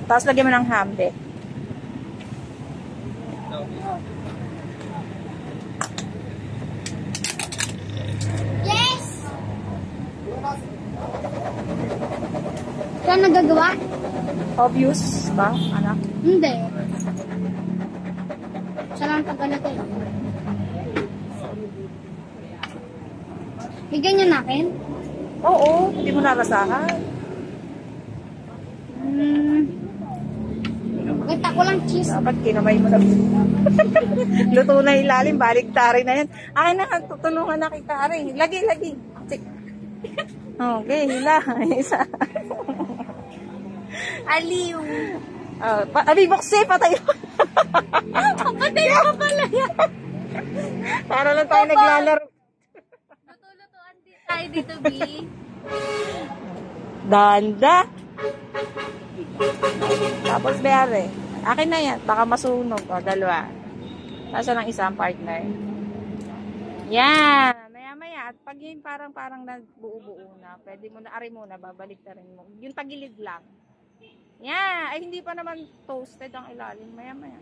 Tapos lagyan mo ng hambe. Yes! Saan nagagawa? Obvious ba, anak? Hindi. Saan lang tagalagay? May ganyan natin? Oo, hindi mo narasahan. Kita ko lang cheese. Dapat kinamay mo na. Luto na ilalim, baliktarin na yan. Akin na, tutulungan na kita rin. Lagi. Okay, hila. Isa. Aliw. Abi, buksi, patay mo. Patay mo pala yan. Para lang tayo naglalaro. Luto-lutuan din tayo dito, B. Danda. Tapos bere. Akin na yan. Baka masunog. O, dalawa. Nasa ng isang partner. Yan. Maya-maya. At pag yun parang nagbuo-buo na. Pwede mo na, ari mo na. Babalik na rin mo. Yung tagilid lang. Yan. Ay, hindi pa naman toasted ang ilalim. Maya-maya.